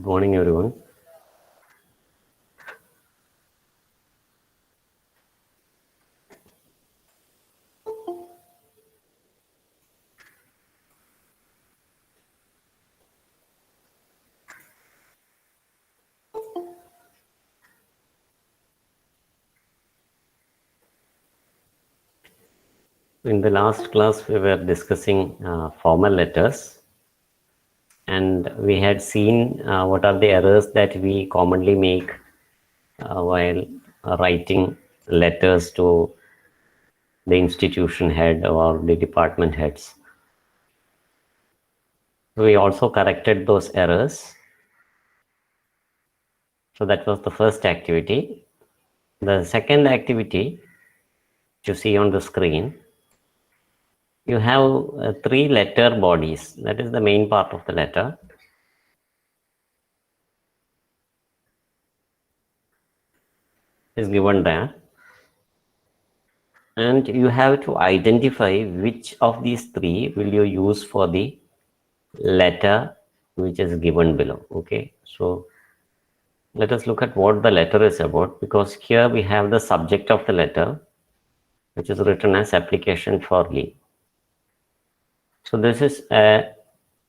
Good morning, everyone. In the last class, we were discussing formal letters, and we had seen what are the errors that we commonly make while writing letters to the institution head or the department heads. We also corrected those errors. So that was the first activity. The second activity, you see on the screen, you have 3 letter bodies. That is the main part of the letter. Is given there. And you have to identify which of these 3 will you use for the letter which is given below. Okay, so let us look at what the letter is about, because here we have the subject of the letter, which is written as application for leave. So this is a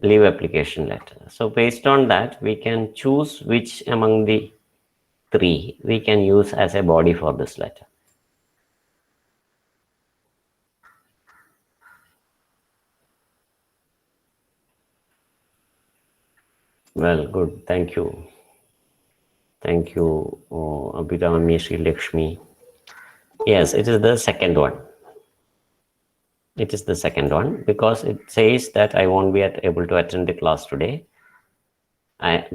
leave application letter. So based on that, we can choose which among the 3 we can use as a body for this letter. Well, good. Thank you. Thank you, Abhirami Sri Lakshmi. Yes, it is the second one. It is the second one because it says that I won't be able to attend the class today.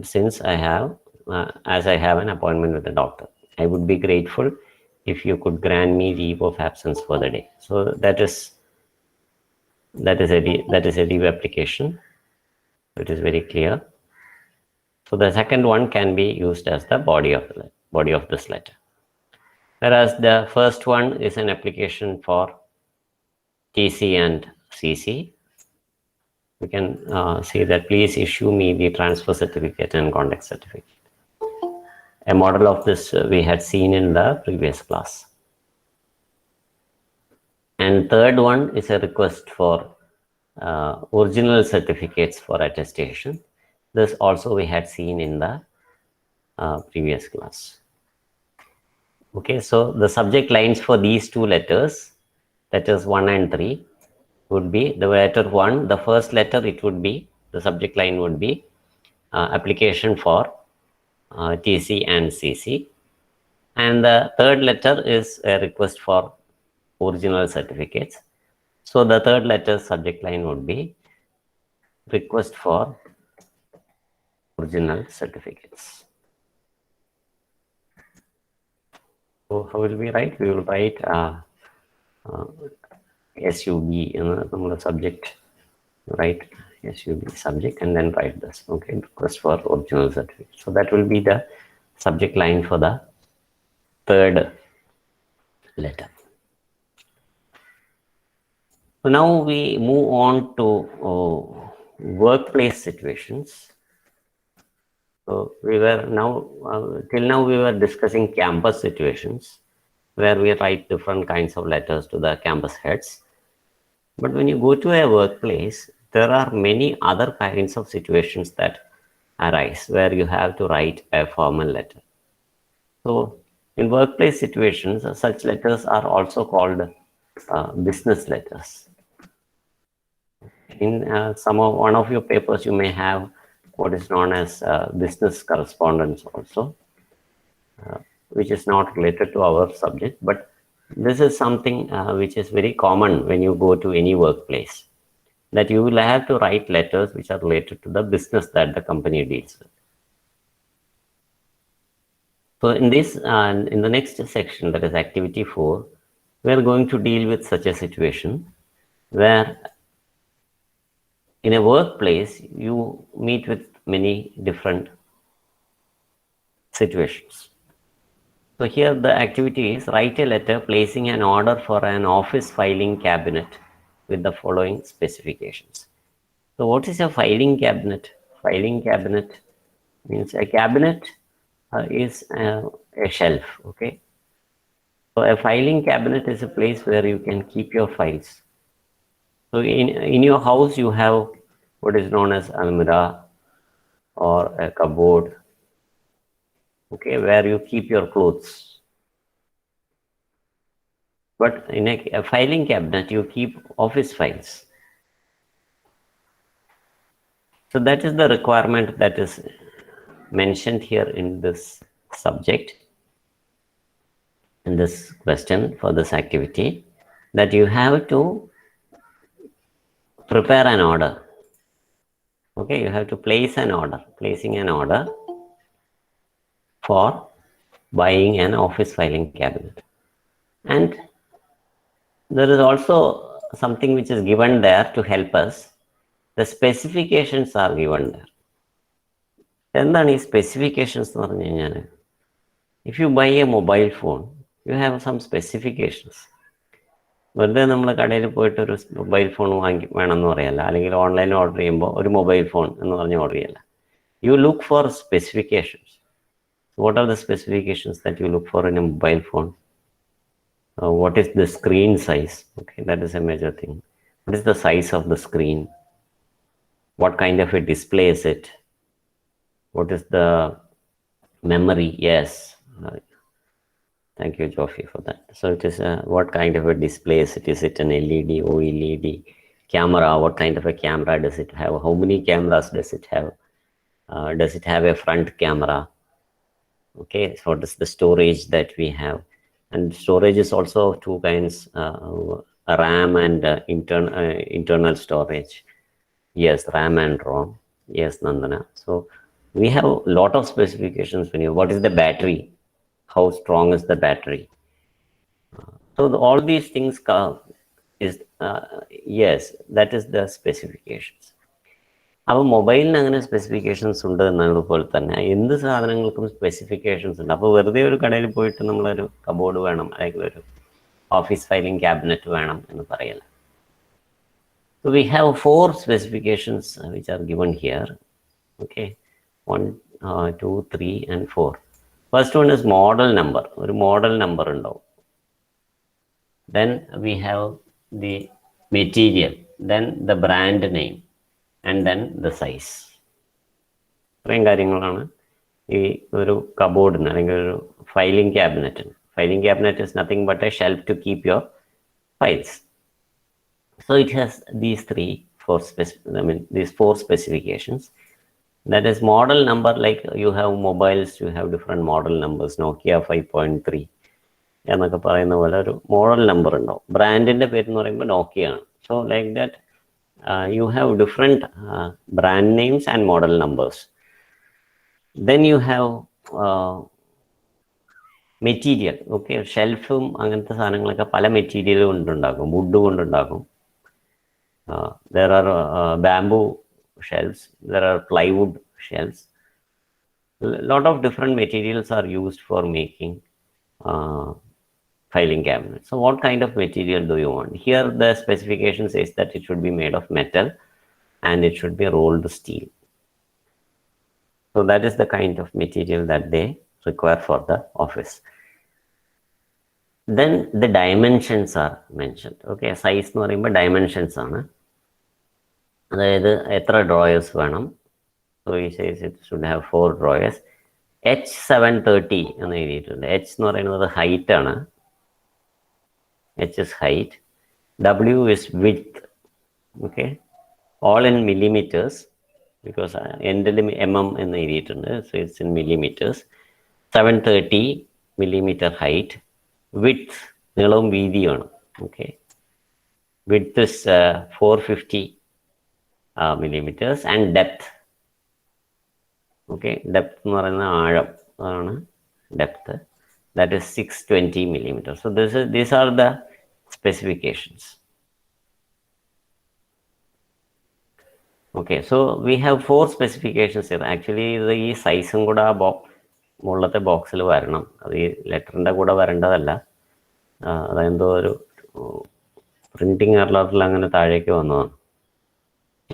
Since I have, as I have an appointment with the doctor. I would be grateful if you could grant me leave of absence for the day. So that is a leave application. It is very clear. So the second one can be used as the body of this letter. Whereas the first one is an application for TC and CC. We can say that please issue me the transfer certificate and contact certificate. A model of this we had seen in the previous class. And third one is a request for original certificates for attestation. This also we had seen in the previous class. Okay, so the subject lines for these 2 letters, that is 1 and 3, would be the letter 1, the first letter, it would be, the subject line would be application for TC and CC. And the third letter is a request for original certificates. So the third letter subject line would be request for original certificates. So how will we write? We will write SUB, the subject, right? SUB subject, and then write this. Okay, request for original certificate. So that will be the subject line for the third letter. So now we move on to workplace situations. So we were now, till now we were discussing campus situations where we write different kinds of letters to the campus heads. But when you go to a workplace, there are many other kinds of situations that arise where you have to write a formal letter. So in workplace situations, such letters are also called business letters. In one of your papers, you may have what is known as business correspondence also, which is not related to our subject, but this is something which is very common when you go to any workplace, that you will have to write letters which are related to the business that the company deals with. So in this, in the next section, that is activity 4, we are going to deal with such a situation where in a workplace, you meet with many different situations. So here the activity is write a letter placing an order for an office filing cabinet with the following specifications. So what is a filing cabinet? Filing cabinet Means a cabinet is a shelf. Okay. So a filing cabinet is a place where you can keep your files. So in your house, you have what is known as almirah or a cupboard, okay, where you keep your clothes. But in a filing cabinet, you keep office files. So that is the requirement that is mentioned here in this subject, in this question for this activity, that you have to prepare an order. Okay, you have to place an order, placing an order for buying an office filing cabinet. And there is also something which is given there to help us. The specifications are given there. എന്താണ് ഈ specifications എന്ന് പറഞ്ഞു കഴിഞ്ഞാൽ, if you buy a mobile phone you have some specifications. വെറുതെ നമ്മൾ കടയിൽ പോയിട്ട് ഒരു മൊബൈൽ ഫോൺ വേണമെന്ന് പറയല്ല, അല്ലെങ്കിൽ ഓൺലൈനിൽ ഓർഡർ ചെയ്യുമ്പോൾ ഒരു മൊബൈൽ ഫോൺ എന്ന് പറഞ്ഞ് ഓർഡർ ചെയ്യല്ല. You look for specifications. What are the specifications that you look for in A mobile phone? What is the screen size? Okay, that is a major thing. What is the size of the screen? What kind of a display is it? What is the memory? Yes, thank you, Joffy, for that. So it is what kind of a display is it? Is it an LED, OLED? Camera, what kind of a camera does it have? How many cameras does it have? Does it have a front camera? Okay, so what is the storage that we have? And storage is also two kinds, RAM and internal storage. Yes, RAM and ROM. Yes, Nandana. So we have a lot of specifications. When you, what is the battery? How strong is the battery? So all these things is yes, that is the specifications. അപ്പോൾ മൊബൈലിന് അങ്ങനെ specifications ഉണ്ട് എന്നതുപോലെ തന്നെ എന്ത് സാധനങ്ങൾക്കും specifications ഉണ്ട്. അപ്പോൾ വെറുതെ ഒരു കടയിൽ പോയിട്ട് നമ്മളൊരു കബോർഡ് വേണം, അല്ലെങ്കിൽ ഒരു ഓഫീസ് ഫയലിംഗ് ക്യാബിനറ്റ് വേണം എന്ന് പറയല്ല. So we have 4 specifications which are given here. Okay, 1, 2, 3 and 4. First one is model number. ഒരു മോഡൽ നമ്പർ ഉണ്ടാവും. Then we have the material, then the brand name, and then the size. ഇത്രയും കാര്യങ്ങളാണ് ഈ ഒരു കബോർഡിന് അല്ലെങ്കിൽ ഒരു ഫയലിംഗ് ക്യാബിനറ്റിന്. Filing cabinet is nothing but a shelf to keep your files. So it has these 4 specifications. That is model number, like you have mobiles, you have different model numbers. Nokia 5.3 എന്നൊക്കെ പറയുന്ന പോലെ ഒരു model number ഉണ്ടാവും. ബ്രാൻഡിന്റെ പേര് എന്ന് പറയുമ്പോൾ നോക്കിയ ആണ്. So like that you have different brand names and model numbers. Then you have material. Okay, ഷെൽഫും അങ്ങനത്തെ സാധനങ്ങളൊക്കെ പല മെറ്റീരിയൽ കൊണ്ടുണ്ടാക്കും. വുഡ് കൊണ്ടുണ്ടാക്കും. There are bamboo shelves, there are plywood shelves. A lot of different materials are used for making filing cabinet. So what kind of material do you want? Here the specification says that it should be made of metal and it should be rolled steel. So that is the kind of material that they require for the office. Then the dimensions are mentioned. Okay, size എന്ന് പറയുമ്പോൾ dimensions ആണ്. അതായത് എത്ര drawers വേണം. So he says it should have 4 drawers. H730 എന്ന് എഴുതിയിട്ടുണ്ട്. H എന്ന് പറയുന്നത് ഹൈറ്റ് ആണ്. H is height, W is width. Okay, all in millimeters, because endil mm എന്ന് എഴുതിയിട്ടുണ്ട്. So it's in millimeters. 730 millimeter height. Width, നീളവും വീതിയാണ്. Okay, width is 450 millimeters, and depth. Okay, depth എന്ന് പറയുന്ന ആഴം ആണ് depth. That is 620 millimeters. So these are the specifications. Okay, so we have 4 specifications here. Actually ഈ സൈസും കൂടെ ആ മുകളിലത്തെ ബോക്സിൽ വരണം. അത് ഈ ലെറ്ററിൻ്റെ കൂടെ വരേണ്ടതല്ല. അതെന്തോ ഒരു പ്രിന്റിങ് എററിൽ അങ്ങനെ താഴേക്ക് വന്നതാണ്.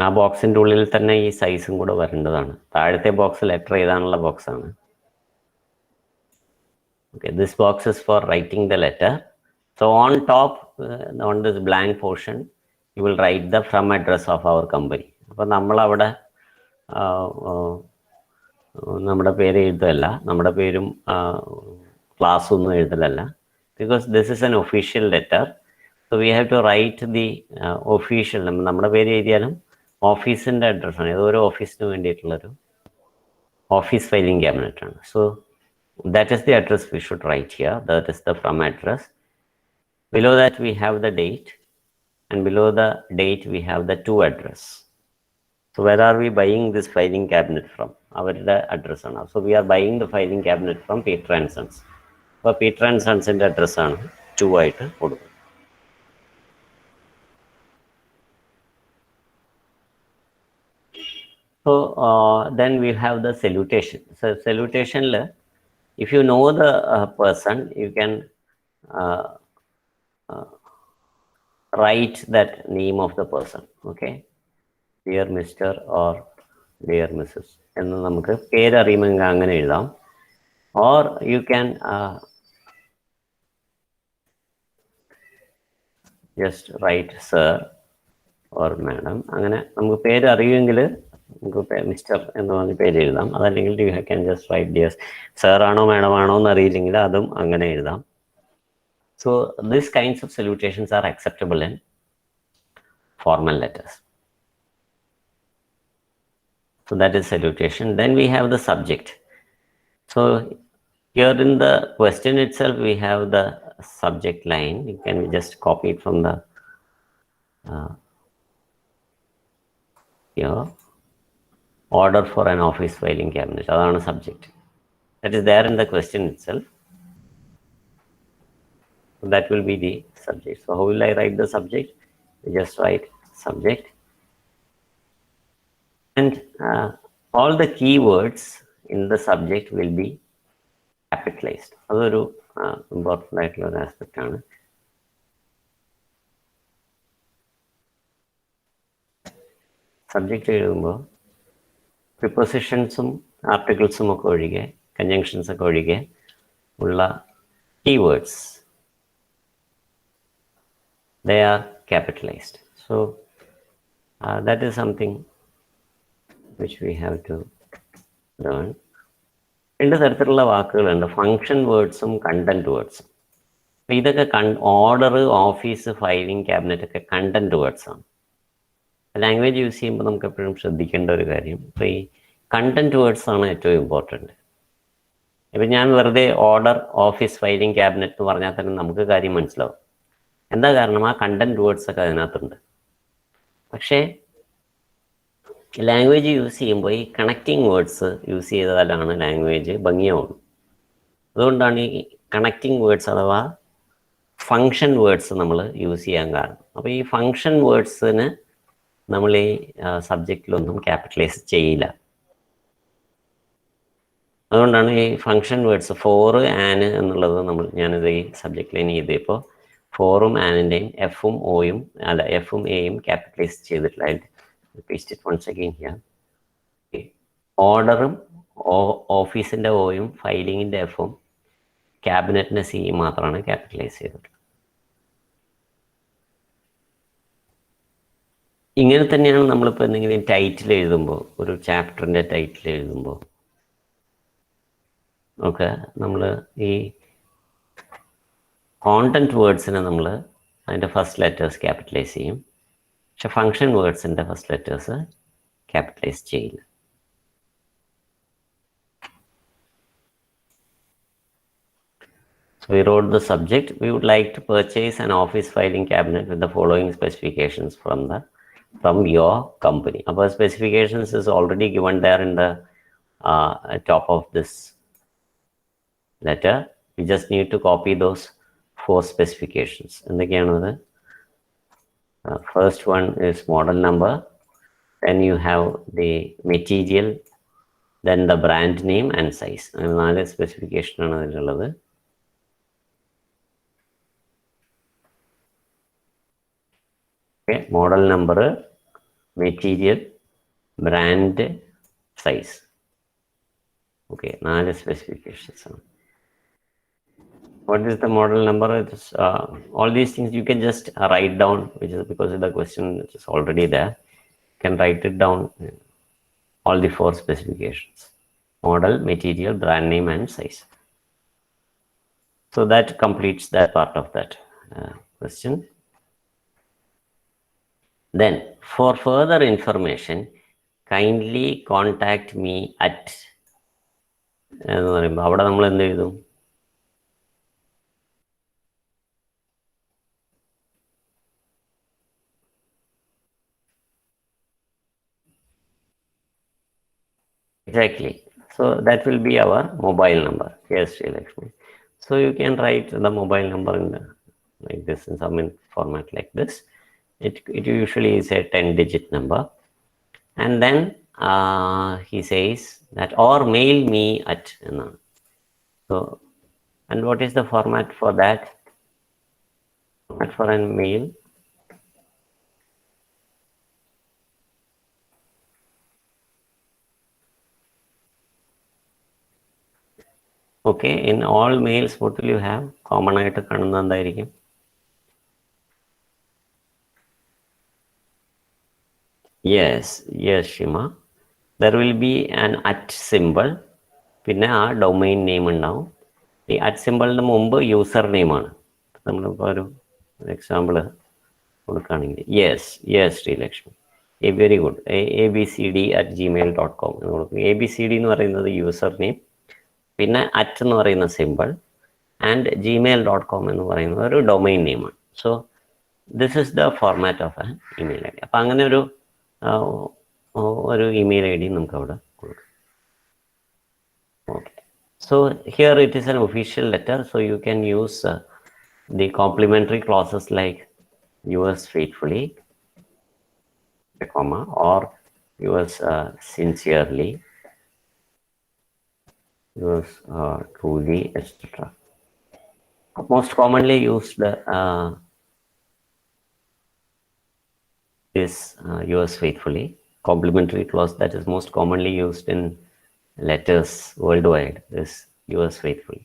ആ ബോക്സിൻ്റെ ഉള്ളിൽ തന്നെ ഈ സൈസും കൂടെ വരേണ്ടതാണ്. താഴത്തെ ബോക്സ് ലെറ്റർ എഴുതാനുള്ള ബോക്സാണ്. Okay, this box is for writing the letter. So on top, on this blank portion, you will write the from address of our company. അപ്പോൾ നമ്മളവിടെ നമ്മുടെ പേര് എഴുതല്ല, നമ്മുടെ പേരും ക്ലാസ്സൊന്നും എഴുതലല്ല. Because this is an official letter, so we have to write the official. നമ്മുടെ പേര് എഴുതിയാലും ഓഫീസിൻ്റെ അഡ്രസ്സാണ്. ഏതൊരു ഓഫീസിന് വേണ്ടിയിട്ടുള്ളൊരു ഓഫീസ് ഫയലിംഗ് ക്യാബിനറ്റ് ആണ്. So that is the address we should write here. That is the from address. Below that we have the date, and below the date we have the to address. So where are we buying this filing cabinet from? Our address ആണ്. So we are buying the filing cabinet from Peter and Sons. അപ്പോൾ Peter and Sons ൻ്റെ അഡ്രസ്സാണ് 2 ആയിട്ട് കൊടുക്കുന്നത്. So then we have the salutation. So salutation, if you know the person, you can write that name of the person. Okay, dear Mr. or dear Mrs. എന്ന് നമുക്ക് പേരറിയുമെങ്കിൽ അങ്ങനെ എഴുതാം. Or you can just write sir or madam. അങ്ങനെ നമുക്ക് പേര് അറിയുമെങ്കിൽ നമുക്ക് mister എന്ന് പറഞ്ഞ പേര് എഴുതാം. അതല്ലെങ്കിൽ you can just write dear sir ആണോ മാഡം ആണോ എന്ന് അറിയില്ലെങ്കിൽ അതും അങ്ങനെ എഴുതാം. So these kinds of salutations are acceptable in formal letters. So that is salutation. Then we have the subject. So here in the question itself we have the subject line. You can just copy it from the here. Order for an office filing cabinet. That's a subject. That is there in the question itself. So that will be the subject. So how will I write the subject? You just write subject. And all the keywords in the subject will be capitalized. That's an important aspect. Subject prepositions, articles, conjunctions, keywords, they are capitalized. So that is something which we have to learn. രണ്ട് തരത്തിലുള്ള വാക്കുകളുണ്ട്, function വേർഡ്സും content വേർഡ്സും. അപ്പം ഇതൊക്കെ order, office, filing cabinet ഒക്കെ content words ആണ്. Language use ചെയ്യുമ്പോൾ നമുക്ക് എപ്പോഴും ശ്രദ്ധിക്കേണ്ട ഒരു കാര്യം, ഇപ്പോൾ ഈ കണ്ടന്റ് വേർഡ്സ് ആണ് ഏറ്റവും ഇമ്പോർട്ടൻറ്റ്. ഇപ്പം ഞാൻ വെറുതെ ഓർഡർ, ഓഫീസ്, ഫയലിംഗ് ക്യാബിനറ്റ് എന്ന് പറഞ്ഞാൽ തന്നെ നമുക്ക് കാര്യം മനസ്സിലാവും. എന്താ കാരണം? ആ കണ്ടന്റ് വേർഡ്സ് ഒക്കെ അതിനകത്തുണ്ട്. പക്ഷേ ലാംഗ്വേജ് യൂസ് ചെയ്യുമ്പോൾ ഈ കണക്റ്റിംഗ് വേർഡ്സ് യൂസ് ചെയ്താലാണ് ലാംഗ്വേജ് ഭംഗിയാവുള്ളൂ. അതുകൊണ്ടാണ് ഈ കണക്റ്റിംഗ് വേർഡ്സ് അഥവാ ഫങ്ഷൻ വേർഡ്സ് നമ്മൾ യൂസ് ചെയ്യാൻ കാരണം. അപ്പോൾ ഈ ഫങ്ഷൻ വേർഡ്സിന് നമ്മൾ ഈ സബ്ജക്റ്റിലൊന്നും ക്യാപിറ്റലൈസ് ചെയ്യില്ല. അതുകൊണ്ടാണ് ഈ ഫങ്ഷൻ വേർഡ്സ് ഫോർ, ആന് എന്നുള്ളത് ഞാനിത് ഈ സബ്ജക്റ്റ് ലൈൻ ചെയ്തപ്പോൾ ഫോറും ആനിൻ്റെയും എഫും ഓയും അല്ല എഫും എയും ക്യാപിറ്റലൈസ് ചെയ്തിട്ടില്ല. paste it once again here. ഓർഡറും ഓഫീസിൻ്റെ ഓയും ഫയലിങ്ങിൻ്റെ എഫും ക്യാബിനറ്റിൻ്റെ സിയും മാത്രമാണ് ക്യാപിറ്റലൈസ് ചെയ്തിട്ടുള്ളത്. ഇങ്ങനെ തന്നെയാണ് നമ്മളിപ്പോൾ എന്തെങ്കിലും ടൈറ്റിൽ എഴുതുമ്പോൾ, ഒരു ചാപ്റ്ററിൻ്റെ ടൈറ്റിൽ എഴുതുമ്പോൾ ഒക്കെ നമ്മൾ ഈ കോണ്ടന്റ് വേർഡ്സിനെ നമ്മൾ അതിൻ്റെ ഫസ്റ്റ് ലെറ്റേഴ്സ് ക്യാപിറ്റലൈസ് ചെയ്യും. പക്ഷെ ഫങ്ഷൻ വേർഡ്സിൻ്റെ ഫസ്റ്റ് ലെറ്റേഴ്സ് ക്യാപിറ്റലൈസ് ചെയ്യില്ല. So we wrote the subject. We would like to purchase an office filing cabinet with the following specifications from your company. Our specifications is already given there in the top of this letter. We just need to copy those 4 specifications. And again, first one is model number, then you have the material, then the brand name and size. And 4 specification ആണ് അതിലുള്ളത്. Okay, model number, material, brand, size. Okay, 4 specifications. What is the model number? All these things you can just write down, which is because of the question which is already there. You can write it down, all the 4 specifications: model, material, brand name, and size. So that completes that part of that question. Then, for further information, kindly contact me at എന്ന് പറയുമ്പോൾ അവിടെ നമ്മൾ എന്ത് എഴുതും? Exactly. So that will be our mobile number. Yes, Srilakshmi. So you can write the mobile number in like this, in some format like this. It usually is a 10-digit number. And then he says that, or mail me at. So, and what is the format for that? Format for a mail. Okay, in all mails, what will you have? Common ആയിട്ട് കാണുന്നത് എന്തായിരിക്കും? Yes, Shima. There will be an at symbol. പിന്നെ ആ domain name ഉണ്ടാവും. ഈ at സിമ്പിളിന് മുമ്പ് user നെയിമാണ്. നമ്മളിപ്പോൾ ഒരു എക്സാമ്പിൾ കൊടുക്കുകയാണെങ്കിൽ yes Sreelakshmi, very good, abcd@gmail.com എന്ന് കൊടുക്കും. ABCD എന്ന് പറയുന്നത് യൂസർ നെയിം, പിന്നെ അറ്റ് എന്ന് പറയുന്ന സിമ്പിൾ, ആൻഡ് gmail.com എന്ന് പറയുന്നത് ഒരു ഡൊമൈൻ നെയിമാണ്. So this is the format of an email I D. അപ്പം അങ്ങനെ ഒരു ഇമെയിൽ ഐ ഡി നമുക്ക് അവിടെ കൊടുക്കാം. Okay. So here it is an official letter, so you can use the complementary clauses like yours faithfully, comma, or yours sincerely, yours truly, etc. Most commonly used is yours faithfully. Complementary clause that is most commonly used in letters worldwide is yours faithfully.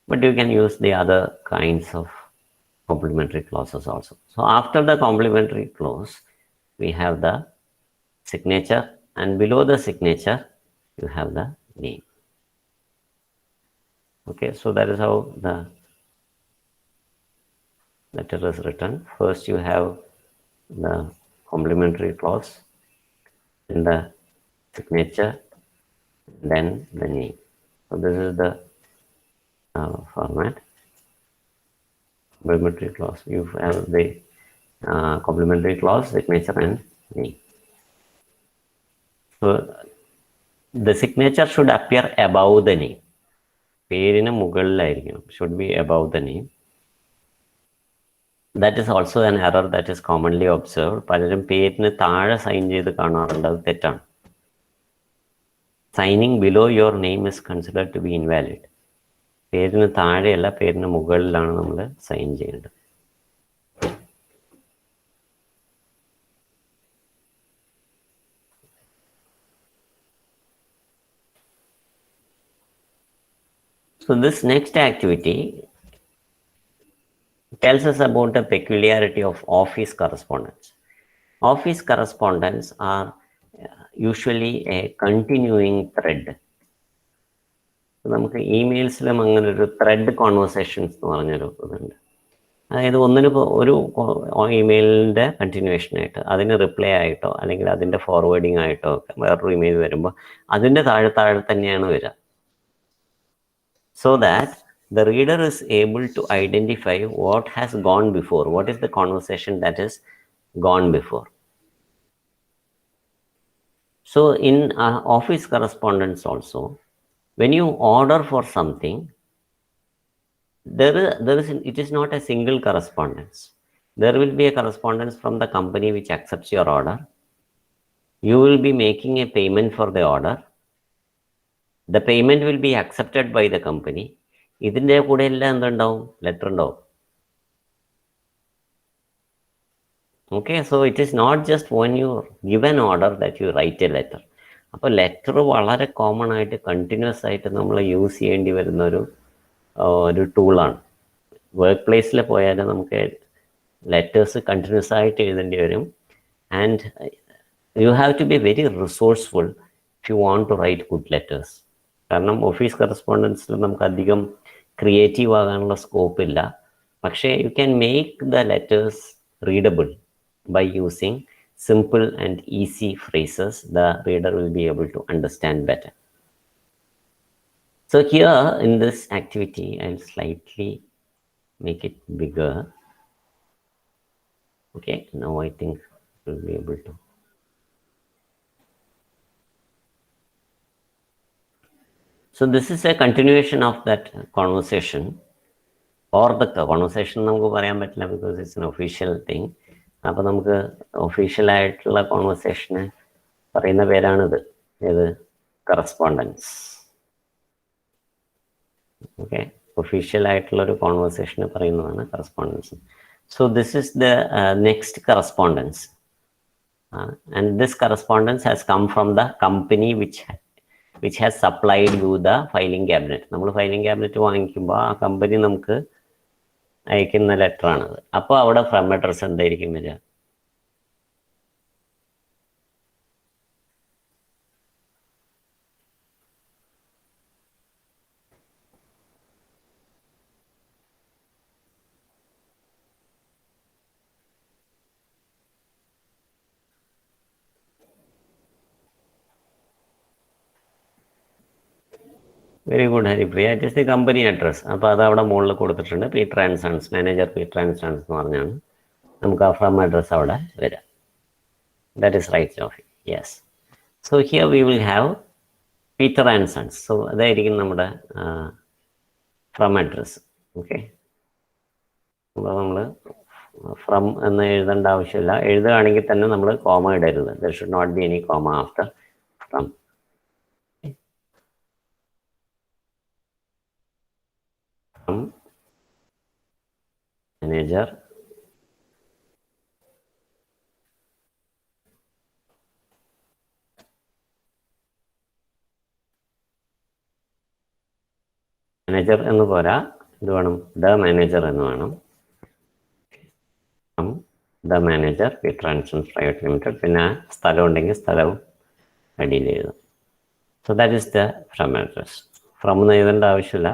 But you can use the other kinds of complementary clauses also. So after the complementary clause, we have the signature, and below the signature, you have the name. Okay, so that is how the letter is written. First, you have the complementary clause, then the signature, then the name. So this is the format. Complementary clause. You have the complementary clause, signature, and name. So the signature should appear above the name. പേരിന് മുകളിലായിരിക്കണം. Should be above the name. That is also an error that is commonly observed. പലരും പേരിന് താഴെ sign ചെയ്ത് കാണാറുണ്ട്. അത് തെറ്റാണ്. Signing below your name is considered to be invalid. പേരിന് താഴെയല്ല, പേരിന് മുകളിലാണ് നമ്മൾ സൈൻ ചെയ്യേണ്ടത്. So this next activity tells us about the peculiarity of office correspondence. Office correspondence are usually a continuing thread. നമുക്ക് ഇമെയിൽസിലും അങ്ങനെ ഒരു ത്രെഡ് കോൺവെർസേഷൻസ് എന്ന് പറഞ്ഞൊരു ഇതുണ്ട്. അതായത് ഒന്നിനിപ്പോൾ ഒരു ഇമെയിലിൻ്റെ കണ്ടിന്യൂവേഷനായിട്ട് അതിന് റിപ്ലൈ ആയിട്ടോ അല്ലെങ്കിൽ അതിൻ്റെ ഫോർവേഡിങ് ആയിട്ടോ ഒക്കെ വേറൊരു ഇമെയിൽ വരുമ്പോൾ അതിൻ്റെ താഴെ തന്നെയാണ് വരിക. So that the reader is able to identify what has gone before, what is the conversation that is gone before. So in office correspondence also, when you order for something, it is not a single correspondence. There will be a correspondence from the company which accepts your order. You will be making a payment for the order. The payment will be accepted by the company. ഇതിൻ്റെ കൂടെ എല്ലാം എന്തുണ്ടാവും? Letter ഉണ്ടാവും. Okay, so it is not just when you give an order that you write a letter. അപ്പോൾ letter വളരെ common ആയിട്ട് continuous ആയിട്ട് നമ്മൾ യൂസ് ചെയ്യേണ്ടി വരുന്ന ഒരു ടൂളാണ്. വർക്ക് പ്ലേസിൽ പോയാൽ നമുക്ക് ലെറ്റേഴ്സ് കണ്ടിന്യൂസ് ആയിട്ട് എഴുതേണ്ടി വരും. And you have to be very resourceful if you want to write good letters. കാരണം ഓഫീസ് കറസ്പോണ്ടൻസിൽ നമുക്ക് അധികം ക്രിയേറ്റീവ് ആകാനുള്ള സ്കോപ്പ് ഇല്ല. പക്ഷേ you can make the letters readable by using simple and easy phrases the reader will be able to understand better. So here in this activity, I'll slightly make it bigger. Okay, now I think we'll be able to. So this is a continuation of that conversation, or the conversation നമുക്ക് പറയാൻ പറ്റില്ല because it's an official thing. അപ്പോൾ നമുക്ക് ഒഫീഷ്യലായിട്ടുള്ള കോൺവെർസേഷന് പറയുന്ന പേരാണിത്. ഏത്? Correspondence. Okay, ഒഫീഷ്യലായിട്ടുള്ളൊരു കോൺവെർസേഷന് പറയുന്നതാണ് correspondence. So this is the next correspondence, and this correspondence has come from the company which has supplied you the filing cabinet. നമ്മൾ ഫയലിംഗ് ക്യാബിനറ്റ് വാങ്ങിക്കുമ്പോൾ ആ കമ്പനി നമുക്ക് അയക്കുന്ന ലെറ്ററാണത്. അപ്പോൾ അവിടെ ഫ്രം അഡ്രസ് എന്തായിരിക്കും വരിക? Very good Haripriya. It is the company address. അപ്പോൾ അത് അവിടെ മുകളിൽ കൊടുത്തിട്ടുണ്ട്. Peter and sons, manager Peter and sons എന്ന് പറഞ്ഞാണ് നമുക്ക് ആ ഫ്രം അഡ്രസ് അവിടെ വരാം. That is right of yes. So here we will have Peter and sons. So അതായിരിക്കും നമ്മുടെ ഫ്രം അഡ്രസ്. ഓക്കെ, അപ്പോൾ നമ്മൾ ഫ്രം എന്ന് എഴുതേണ്ട ആവശ്യമില്ല. എഴുതുകയാണെങ്കിൽ തന്നെ നമ്മൾ കോമ ഇടരുത്. There should not be any comma after from. Manager എന്ന് പോരാ, ഇത് വേണം, ദ മാനേജർ എന്ന് വേണം. The manager Peter and sons private limited. പിന്നെ സ്ഥലം ഉണ്ടെങ്കിൽ സ്ഥലവും അടിയിൽ എഴുതും. So that is the from address. From എന്ന് എഴുതേണ്ട ആവശ്യമില്ല.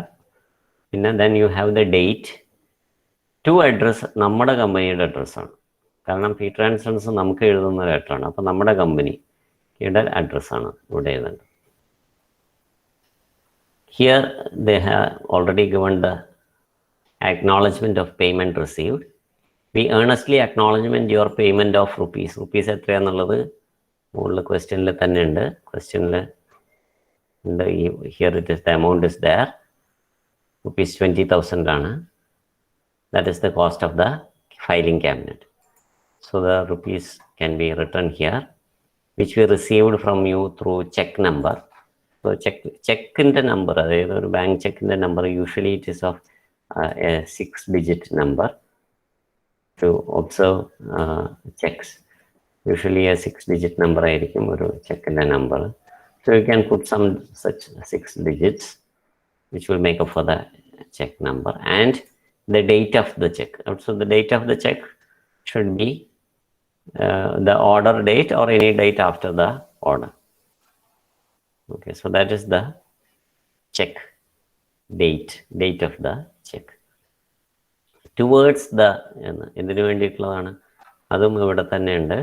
പിന്നെ then you have the date. To address നമ്മുടെ കമ്പനിയുടെ അഡ്രസ്സാണ്. കാരണം പീറ്റർ ആൻഡ് സൺസ് നമുക്ക് എഴുതുന്ന ലെറ്ററാണ്. അപ്പോൾ നമ്മുടെ കമ്പനിയുടെ അഡ്രസ്സാണ് ഇവിടെ എഴുതേണ്ടത്. Here they have already given the acknowledgement of payment received. We earnestly acknowledgement your payment of rupees. Rupees എത്രയാണെന്നുള്ളത് മുകളിൽ ക്വസ്റ്റ്യനിൽ തന്നെ ഉണ്ട്. ക്വസ്റ്റ്യനിൽ ഉണ്ട്. Here it is the amount is there. rupees 20,000 ആണ്. That is the cost of the filing cabinet. So the rupees can be written here, which we received from you through check number. So check in the number, or bank check in the number, usually it is of a 6-digit number. To observe checks, usually a 6-digit number ആയിരിക്കും ഒരു ചെക്കിൻ്റെ number. So you can put some such 6 digits which will make up for the check number and the date of the check. So the date of the check should be the order date or any date after the order. Okay, so that is the check date of the check. Towards the എന്തിനു വേണ്ടിയിട്ടുള്ളതാണ് അതും ഇവിടെ തന്നെ ഉണ്ട്.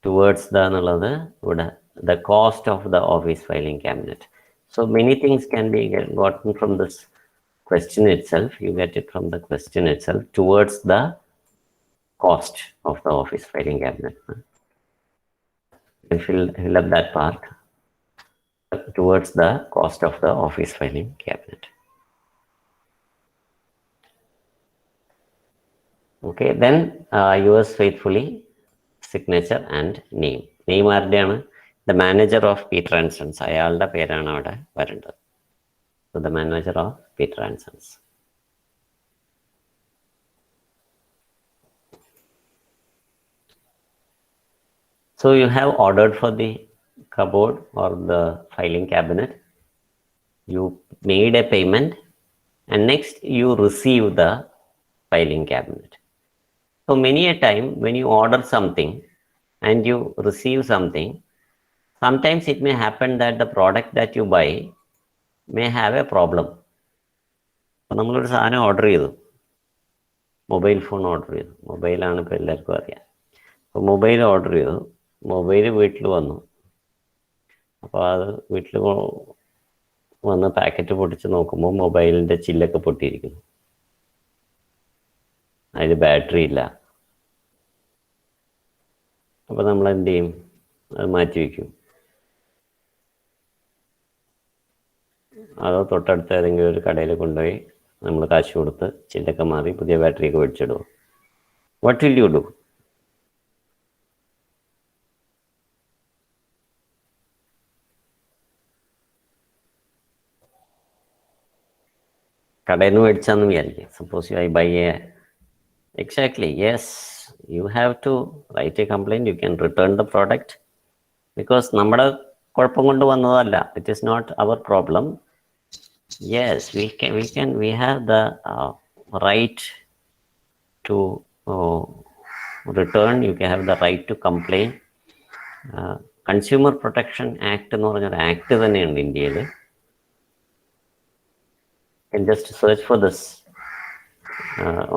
Towards the എന്നുള്ളത് ഇവിടെ the cost of the office filing cabinet. So many things can be gotten from this question itself. You get it from the question itself. Towards the cost of the office filing cabinet. And fill up that part. Towards the cost of the office filing cabinet. Okay, then yours faithfully, signature and name. Name ആരുടെയാണ്? The manager of Peter and Sons. അയാളുടെ പേരാണ് അവിടെ വരേണ്ടത്. So the manager of Peter and Sons. So you have ordered for the cupboard or the filing cabinet, you made a payment, and next you receive the filing cabinet. So many a time when you order something and you receive something, sometimes it may happen that the product that you buy may have a problem. അപ്പോൾ നമ്മളൊരു സാധനം order ചെയ്തു, mobile phone order ചെയ്തു, മൊബൈലാണ് ഇപ്പോൾ എല്ലാവർക്കും അറിയാം. അപ്പോൾ mobile order ചെയ്തു, മൊബൈൽ വീട്ടിൽ വന്നു. അപ്പോൾ അത് വീട്ടിൽ വന്ന് പാക്കറ്റ് പൊട്ടിച്ച് നോക്കുമ്പോൾ മൊബൈലിൻ്റെ ചില്ലൊക്കെ പൊട്ടിയിരിക്കുന്നു, അതിൽ ബാറ്ററി ഇല്ല. അപ്പോൾ നമ്മൾ എന്ത് ചെയ്യും? അത് മാറ്റി വയ്ക്കും. അതോ തൊട്ടടുത്ത ഏതെങ്കിലും ഒരു കടയിൽ കൊണ്ടുപോയി നമ്മൾ കാശ് കൊടുത്ത് ചില്ലൊക്കെ മാറി പുതിയ ബാറ്ററിയൊക്കെ മേടിച്ചിടും. What will you do? കടയിൽ നിന്ന് മേടിച്ചാന്ന് വിചാരിക്കുക. Suppose you I buy a exactly, yes, you have to write a complaint. You can return the product because നമ്മുടെ കുഴപ്പം കൊണ്ട് വന്നതല്ല. It is not our problem. Yes, we have the right to return. You can have the right to complain. Consumer Protection Act എന്ന് പറഞ്ഞൊരു act തന്നെയുണ്ട് ഇന്ത്യയിൽ. You can just search for this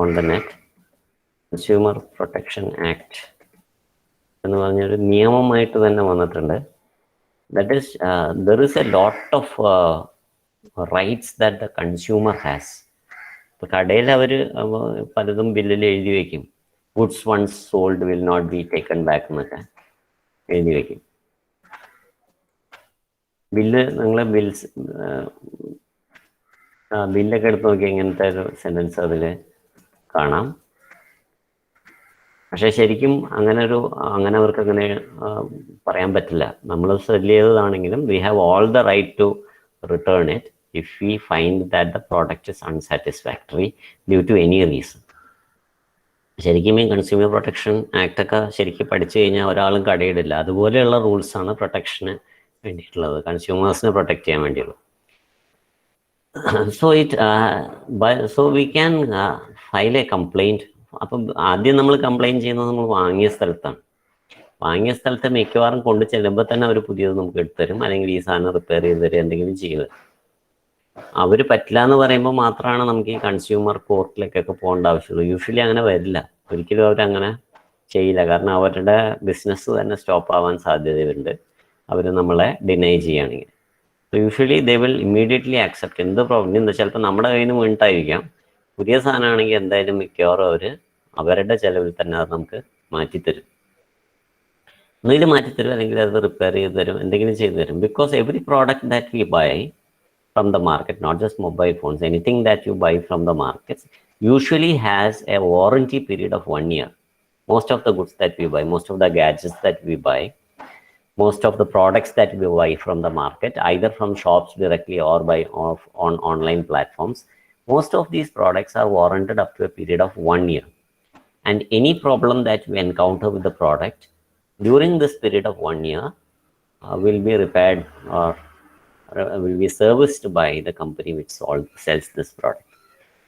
on the net. Consumer Protection Act എന്ന് പറഞ്ഞൊരു നിയമമായിട്ട് തന്നെ വന്നിട്ടുണ്ട്. That is, there is a lot of rights that the consumer has. ഇപ്പോൾ കടയിൽ അവർ പലതും ബില്ലിൽ എഴുതി വയ്ക്കും, goods once sold will not be taken back എന്നൊക്കെ എഴുതി വയ്ക്കും. ബില്ല് നിങ്ങൾ ബില്ലൊക്കെ എടുത്ത് നോക്കി ഇങ്ങനത്തെ ഒരു സെൻറ്റൻസ് അതിൽ കാണാം. പക്ഷേ ശരിക്കും അങ്ങനെ അവർക്ക് അങ്ങനെ പറയാൻ പറ്റില്ല. നമ്മൾ സെല് ചെയ്തതാണെങ്കിലും we have all the right to return it if we find that the product is unsatisfactory due to any reason. ശരിക്കും ഈ കൺസ്യൂമർ പ്രൊട്ടക്ഷൻ ആക്ട് ഒക്കെ ശരിക്കും പഠിച്ചു കഴിഞ്ഞാൽ ഒരാളും കടയിടില്ല. അതുപോലെയുള്ള റൂൾസാണ് പ്രൊട്ടക്ഷന് വേണ്ടിയിട്ടുള്ളത്, കൺസ്യൂമേഴ്സിനെ പ്രൊട്ടക്ട് ചെയ്യാൻ വേണ്ടിയുള്ളത്. So we can file a complaint. അപ്പം ആദ്യം നമ്മൾ കംപ്ലൈൻറ്റ് ചെയ്യുന്നത് നമ്മൾ വാങ്ങിയ സ്ഥലത്താണ്. വാങ്ങിയ സ്ഥലത്ത് മിക്കവാറും കൊണ്ട് ചെല്ലുമ്പോൾ തന്നെ അവർ പുതിയത് നമുക്ക് എടുത്തുതരും, അല്ലെങ്കിൽ ഈ സാധനം റിപ്പയർ ചെയ്ത് തരും, എന്തെങ്കിലും ചെയ്ത്. അവർ പറ്റില്ല എന്ന് പറയുമ്പോൾ മാത്രമാണ് നമുക്ക് ഈ കൺസ്യൂമർ കോർട്ടിലേക്കൊക്കെ പോകേണ്ട ആവശ്യമുള്ളൂ. യൂഷ്വലി അങ്ങനെ വരില്ല, ഒരിക്കലും അവരങ്ങനെ ചെയ്യില്ല. കാരണം അവരുടെ ബിസിനസ് തന്നെ സ്റ്റോപ്പ് ആവാൻ സാധ്യതയുണ്ട് അവർ നമ്മളെ ഡിനൈ ചെയ്യുകയാണെങ്കിൽ. So usually they will immediately accept. എന്ത് പ്രോബ്ലം എന്താ, ചിലപ്പോൾ നമ്മുടെ കയ്യിൽ നിന്ന് വീണിട്ടായിരിക്കാം. പുതിയ സാധനമാണെങ്കിൽ എന്തായാലും മിക്കവാറും അവരുടെ ചിലവിൽ തന്നെ അത് നമുക്ക് മാറ്റിത്തരും. ഒന്നുകിൽ മാറ്റിത്തരും, അല്ലെങ്കിൽ അത് റിപ്പയർ ചെയ്ത് തരും, എന്തെങ്കിലും ചെയ്തു തരും. Because every product that we buy from the market, not just mobile phones, anything that you buy from the markets usually has a warranty period of 1 year. Most of the goods that we buy, most of the gadgets that we buy, most of the products that we buy from the market, either from shops directly or on online platforms, most of these products are warranted up to a period of 1 year. And any problem that we encounter with the product during this period of 1 year will be repaired or will be serviced by the company which sells this product.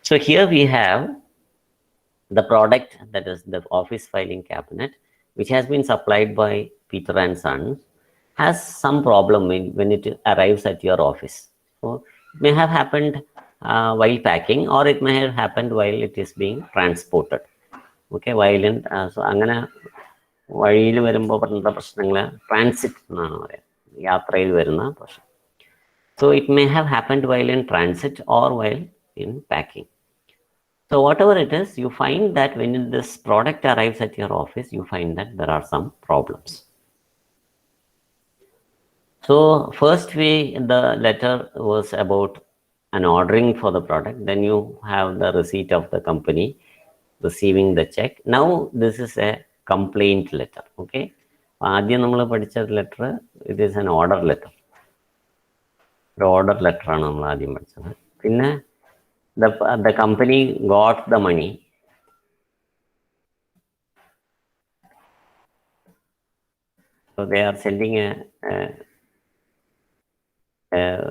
So here we have the product, that is the office filing cabinet, which has been supplied by Peter and Sons, has some problem when it arrives at your office. So it may have happened while packing, or it may have happened while it is being transported. Okay, while in so അങ്ങനെ വഴിയിൽ വരുമ്പോൾ വരുന്ന പ്രശ്നങ്ങൾ transit എന്നാണ് പറയുക, യാത്രയിൽ വരുന്ന പ്രശ്നം. So it may have happened while in transit or while in packing. So whatever it is, you find that when this product arrives at your office, you find that there are some problems. So first the letter was about an ordering for the product. Then you have the receipt of the company receiving the check. Now this is a complaint letter. Okay. ആദ്യം നമ്മൾ പഠിച്ച letter, it is an order letter. ഒരു order ലെറ്ററാണ് നമ്മൾ ആദ്യം പഠിച്ചത്. പിന്നെ the company got the money. So they are sending a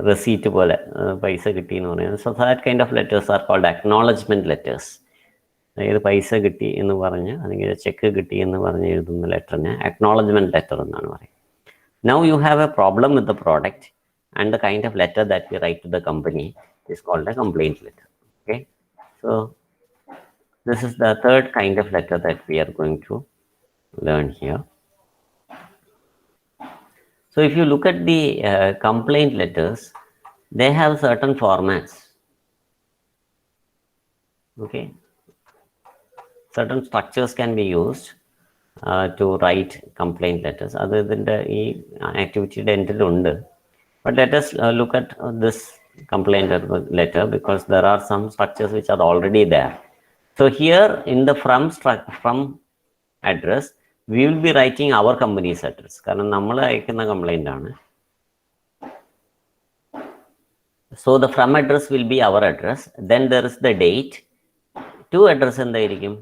receipt പോലെ പൈസ കിട്ടി എന്ന് പറയുന്നത്. So that kind of letters are called acknowledgement letters. അതായത് പൈസ കിട്ടി എന്ന് പറഞ്ഞ് അല്ലെങ്കിൽ ചെക്ക് കിട്ടി എന്ന് പറഞ്ഞ് എഴുതുന്ന ലെറ്ററിന് acknowledgement letter എന്നാണ് പറയുന്നത്. Now you have a problem with the product and the kind of letter that we write to the company is called a complaint letter. Okay, so this is the third kind of letter that we are going to learn here. So if you look at the complaint letters, they have certain formats. Okay, certain structures can be used to write complaint letters. Other than the activity dental under, but let us look at this complaint letter because there are some structures which are already there. So here in the from address, we will be writing our company's address. കാരണം നമ്മൾ അയക്കുന്ന complaint ആണ്. So the from address will be our address. Then there is the date. To address എന്തായിരിക്കും?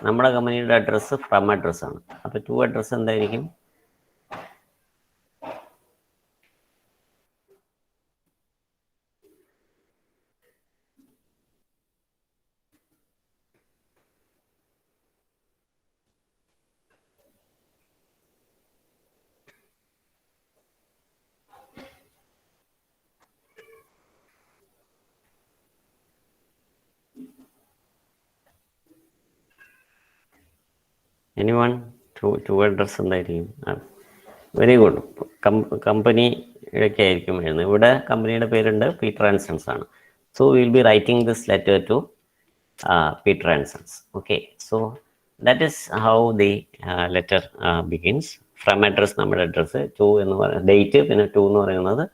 നമ്മുടെ കമ്പനിയുടെ address from address ആണ്. അപ്പോൾ to address എന്തായിരിക്കും? എനിവൺ ടു അഡ്രസ് എന്തായിരിക്കും? Very good. കമ്പനിയൊക്കെ ആയിരിക്കും എഴുതുന്നത്. ഇവിടെ കമ്പനിയുടെ പേരുണ്ട് പീറ്റർ ആൻഡ് സൺസ് ആണ്. So will be writing this letter to Peter and Sons. Okay, so that is how the letter begins. From address നമ്മുടെ അഡ്രസ്സ്, ടു എന്ന് പറയുന്നത് ഡേറ്റ്, പിന്നെ ടു എന്ന് പറയുന്നത്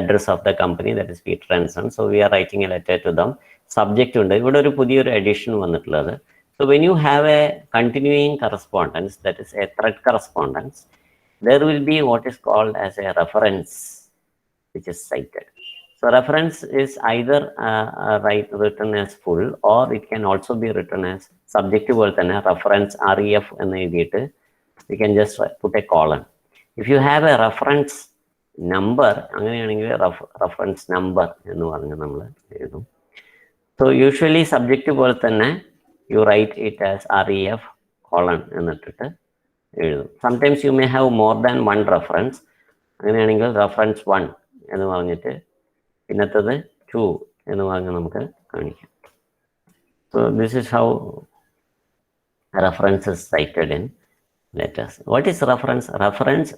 address of the company, that is Peter and sons. So we are writing a letter to dum. Subject ഉണ്ട്. ഇവിടെ ഒരു പുതിയൊരു എഡിഷൻ വന്നിട്ടുള്ളത്. So when you have a continuing correspondence, that is a thread correspondence, there will be what is called as a reference which is cited. So reference is either written as full, or it can also be written as subjective reference ref എന്ന് എഴുതിയിട്ട് you can just put a colon. If you have a reference number, അങ്ങനെയാണെങ്കിൽ reference number എന്ന് പറഞ്ഞ് നമ്മൾ എഴുതും. So usually subjective പോലെ തന്നെ you write it as ref colon എന്നിട്ടിട്ട് എഴുതും. Sometimes you may have more than one reference. അങ്ങനെയാണെങ്കിൽ reference 1 എന്ന് പറഞ്ഞിട്ട് പിന്നത്തത് 2 എന്ന് പറഞ്ഞ് നമുക്ക് കാണിക്കാം. So this is how reference is cited in letters. What is reference? Reference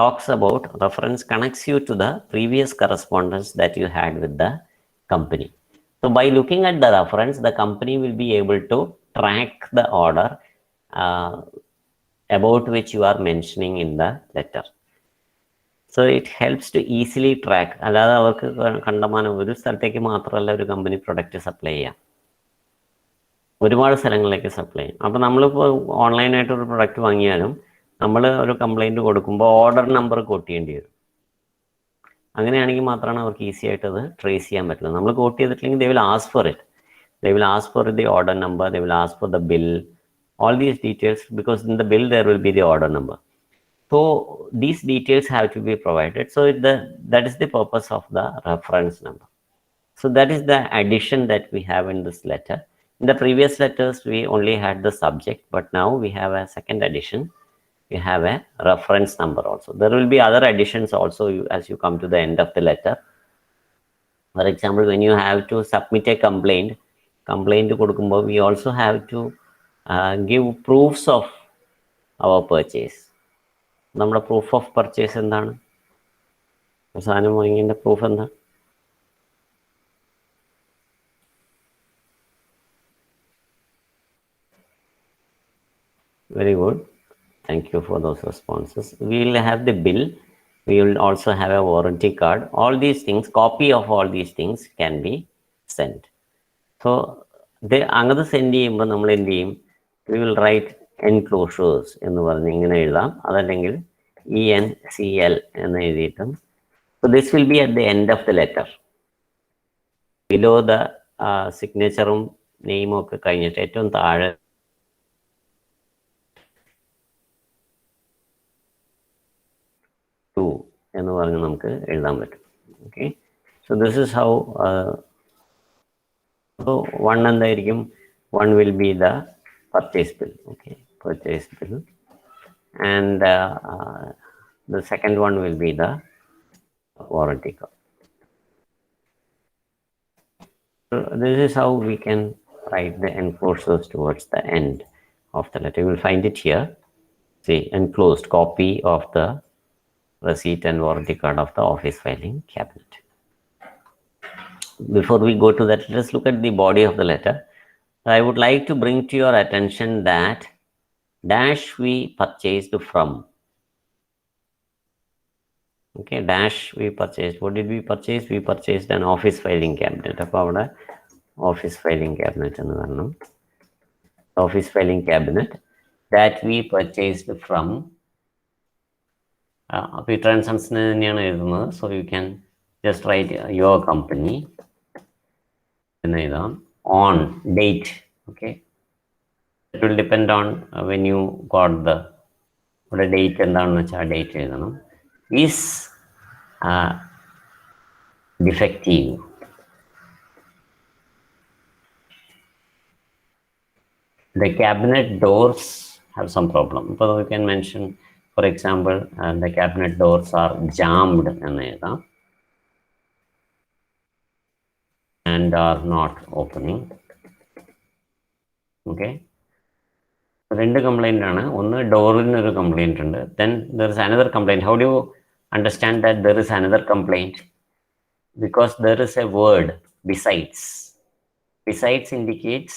talks about, reference connects you to the previous correspondence that you had with the company. So by looking at the reference, the company will be able to track the order about which you are mentioning in the letter. So it helps to easily track. അല്ലാതെ അവർക്ക് കണ്ടമാനം ഒരു സ്ഥലത്തേക്ക് മാത്രമല്ല ഒരു company product supply ചെയ്യാം, ഒരുപാട് സ്ഥലങ്ങളിലേക്ക് സപ്ലൈ ചെയ്യും. അപ്പോൾ നമ്മളിപ്പോൾ ഓൺലൈനായിട്ട് ഒരു പ്രൊഡക്റ്റ് വാങ്ങിയാലും നമ്മൾ ഒരു കംപ്ലൈൻറ്റ് കൊടുക്കുമ്പോൾ ഓർഡർ നമ്പർ കോട്ട് ചെയ്യേണ്ടി വരും. അങ്ങനെയാണെങ്കിൽ മാത്രമാണ് അവർക്ക് ഈസി ആയിട്ട് അത് ട്രേസ് ചെയ്യാൻ പറ്റുള്ളൂ. നമ്മൾ കോട്ട് ചെയ്തിട്ടില്ലെങ്കിൽ they will ask for it. They will ask for the order number, they will ask for the bill, all these details, because in the bill there will be the order number. So these details have to be provided. So that is the purpose of the reference number. So that is the addition that we have in this letter. In the previous letters we only had the subject, but now we have a second addition. You have a reference number also. There will be other additions also as you come to the end of the letter. For example, when you have to submit a complaint കൊടുക്കുമ്പോൾ we also have to give proofs of our purchase. നമ്മുടെ proof of purchase എന്താണ്? സാധനം വാങ്ങിയതിൻ്റെ proof എന്താ? Very good. Thank you for those responses. We will have the bill. We will also have a warranty card. All these things, copy of all these things can be sent. So അങ്ങനെ send ചെയ്യുമ്പോൾ നമ്മൾ എന്ത് ചെയ്യും? We will write enclosures എന്ന് പറഞ്ഞ് ഇങ്ങനെ എഴുതാം. അതല്ലെങ്കിൽ ENCL എന്ന് എഴുതിയിട്ടും. So this will be at the end of the letter. Below the സിഗ്നേച്ചറും നെയിമും ഒക്കെ കഴിഞ്ഞിട്ട് ഏറ്റവും താഴെ എന്ന് പറഞ്ഞ് നമുക്ക് എഴുതാൻ പറ്റും. Okay, so this is how. So one എന്തായിരിക്കും, one will be the purchase bill. Okay, purchase bill, and the second one will be the warranty card. So this is how we can write the enclosures towards the end of the letter. You will find it here. See, enclosed copy of the receipt and warranty card of the office filing cabinet. Before we go to that, let us look at the body of the letter. I would like to bring to your attention that dash we purchased from. Okay, dash we purchased. What did we purchase? We purchased an office filing cabinet. Office filing cabinet. Office filing cabinet that we purchased from. So you can just write your company on date. Okay, it will depend on when you got the date and date is defective. The cabinet doors have some problem. So we can mention, for example, the cabinet doors are jammed and are not opening. Okay, two complaint one door complaint, then there is another complaint. How do you understand that there is another complaint? Because there is a word besides. Besides indicates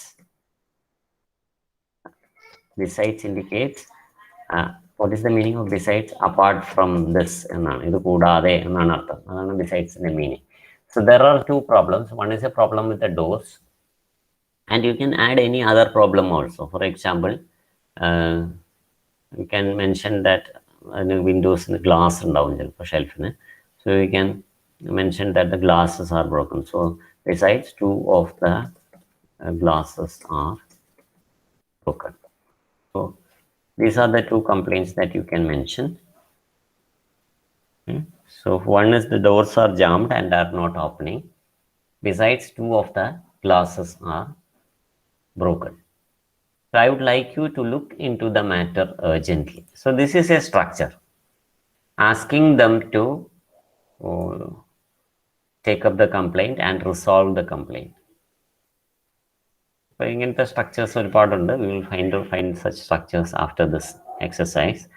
what is the meaning of besides? Apart from this, besides the meaning. So there are two problems. One is a problem with the doors, and you can add any other problem also. For example, you can mention that windows in the glass and down shelf. So you can mention that the glasses are broken. So besides, two of the glasses are broken. So these are the two complaints that you can mention. Okay. So one is the doors are jammed and are not opening. Besides, two of the glasses are broken. So I would like you to look into the matter urgently. So this is a structure asking them to take up the complaint and resolve the complaint. So in the structures we will find such structures after this exercise.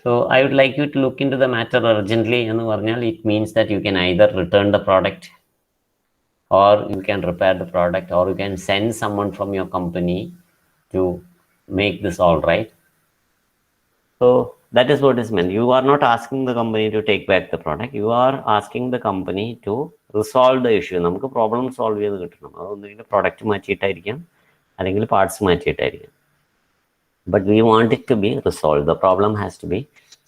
So I would like you to look into the matter urgently. It means that you can either return the product, or you can repair the product, or you can send someone from your company to make this all right. So that is what is meant. You are not asking the company to take back the product. You are asking the company to resolve the issue. നമുക്ക് problem solve ചെയ്ത് കിട്ടണം. അതൊന്നെങ്കിലും product മാറ്റിയിട്ടായിരിക്കാം, അല്ലെങ്കിൽ parts മാറ്റിയിട്ടായിരിക്കാം. But we want it to be resolved. The problem has to be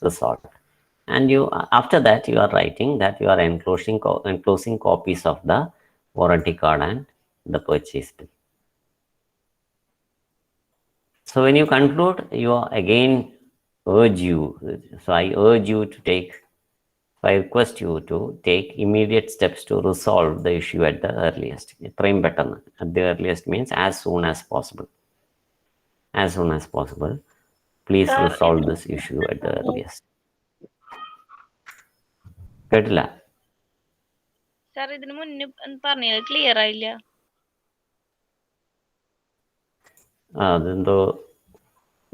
resolved. And you, after that, you are writing that you are enclosing copies of the warranty card and the purchase bill. So when you conclude, you again urge you. So I urge you to take, I request you to take immediate steps to resolve the issue at the earliest. At the earliest means as soon as possible. As soon as possible. Please resolve this issue at the earliest. കേട്ടില്ല sir, ഇതിനു മുന്നേ പറഞ്ഞത് clear ആയില്ല. അതെന്തോ